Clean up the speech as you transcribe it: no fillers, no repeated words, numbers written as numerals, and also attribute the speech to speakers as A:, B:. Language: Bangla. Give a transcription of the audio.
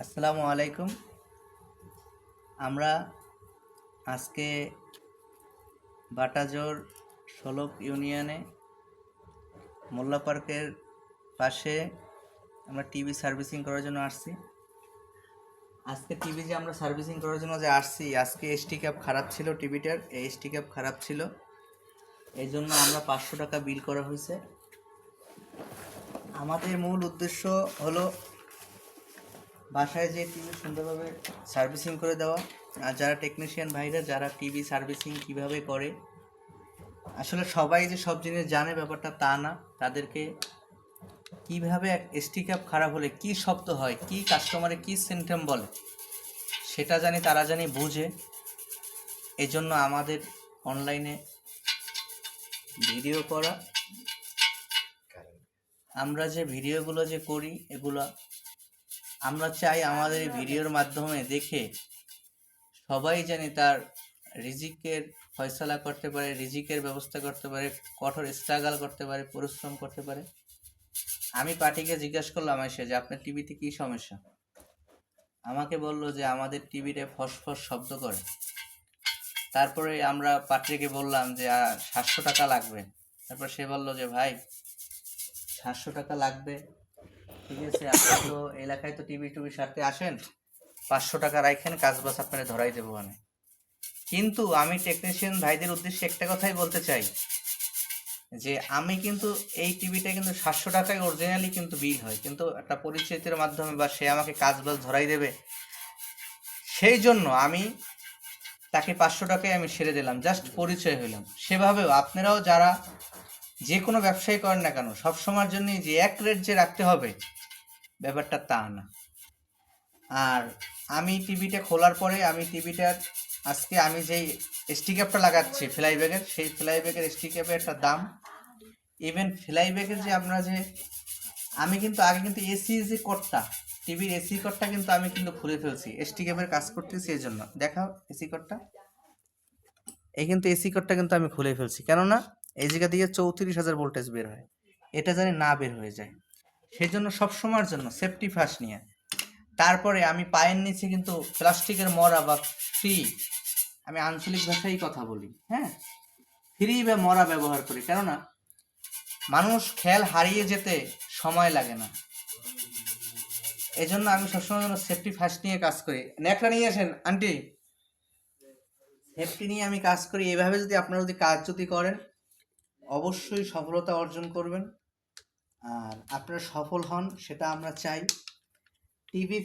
A: আসসালামু আলাইকুম। আমরা আজকে বাটাজোর ষোলক ইউনিয়নে মোল্লা পার্কের পাশে আমরা টিভি সার্ভিসিং করার জন্য আসছি। আজকে টিভি যে আমরা সার্ভিসিং করার জন্য যে আসছি, আজকে এসটি ক্যাপ খারাপ ছিল, টিভিটার এসটি ক্যাপ খারাপ ছিল, এই জন্য আমরা 500 টাকা বিল করা হয়েছে। আমাদের মূল উদ্দেশ্য হলো বাসায় যে টিভি সুন্দরভাবে সার্ভিসিং করে দেওয়া। আর যারা টেকনিশিয়ান ভাইরা যারা টিভি সার্ভিসিং কিভাবে করে, আসলে সবাই যে সব জিনিস জানে ব্যাপারটা তা না। তাদেরকে কিভাবে এসটি ক্যাপ খারাপ হলে কি শব্দ হয়, কি কাস্টমারে কি সিমটম বলে সেটা তারা বুঝে। এজন্য আমাদের অনলাইনে ভিডিও করা। আমরা যে ভিডিওগুলো যে করি, এগুলো আমরা চাই আমাদের এই ভিডিওর মাধ্যমে দেখে সবাই তার রিজিকের ফয়সালা করতে পারে, রিজিকের ব্যবস্থা করতে পারে, কঠোর স্ট্রাগল করতে পারে, পরিশ্রম করতে পারে। আমি পার্টিকে জিজ্ঞাসা করলাম এসে যে আপনার টিভিতে কি সমস্যা। আমাকে বলল যে আমাদের টিভিতে ফসফস শব্দ করে। তারপরে আমরা পার্টিকে বললাম যে 700 টাকা লাগবে। তারপর সে বলল যে ভাই 700 টাকা লাগবে, ঠিক আছে, আপনি তো এলাকায় তো টিভি সারতে আসেন, 500 টাকা রাখেন, কাজ বাস আপনারা ধরাই দেবো। মানে কিন্তু আমি টেকনিশিয়ান ভাইদের উদ্দেশ্যে একটা কথাই বলতে চাই যে আমি কিন্তু এই টিভিটা কিন্তু 700 টাকায় অরিজিনালি কিন্তু বিল হয়, কিন্তু একটা পরিচিতের মাধ্যমে বা সে আমাকে কাজ বাজ ধরাই দেবে, সেই জন্য আমি তাকে 500 টাকায় আমি সেরে দিলাম, জাস্ট পরিচয় হইলাম। সেভাবেও আপনারাও যারা যে কোনো ব্যবসায়ী করেন না কেন, সবসময়ের জন্যই যে এক রেট যে রাখতে হবে ব্যাপারটা তা না। আর আমি টিভিটা খোলার পরে আমি টিভিটার আজকে আমি যেই এসটি ক্যাপটা লাগাচ্ছি ফ্লাই ব্যাগের, সেই ফ্লাই ব্যাগের এসটি ক্যাপের একটা দাম, ইভেন ফ্লাই ব্যাগের যে আমরা যে আমি কিন্তু আগে কিন্তু এসি যে কোডটা, টিভির এসি কোডটা কিন্তু আমি কিন্তু খুলে ফেলছি, এসটি ক্যাপের কাজ করতেছি। এই জন্য দেখাও এসি কোডটা, এই কিন্তু এসি কোডটা কিন্তু আমি খুলে ফেলছি, কেননা এই জায়গা দিয়ে 34,000 ভোল্টেজ বের হয়, এটা না বের হয়ে যায়। সেই জন্য সবসময়ের জন্য সেফটি ফার্স্ট নিয়ে। তারপরে আমি পায়ের নিচে কিন্তু প্লাস্টিকের মরা বা ফ্রি, আমি আঞ্চলিক ভাষায় কথা বলি, হ্যাঁ, ফ্রি বা মরা ব্যবহার করি, কেননা মানুষ খেয়াল হারিয়ে যেতে সময় লাগে না। এই জন্য আমি সবসময় যেন সেফটি ফার্স্ট নিয়ে কাজ করি। নেকড়া নিয়ে আসেন আন্টি, সেফটি নিয়ে আমি কাজ করি। এভাবে যদি আপনারা কাজ করেন, অবশ্যই সফলতা অর্জন করবেন। আর আপনারা সফল হন, সেটা আমরা চাই। টিভি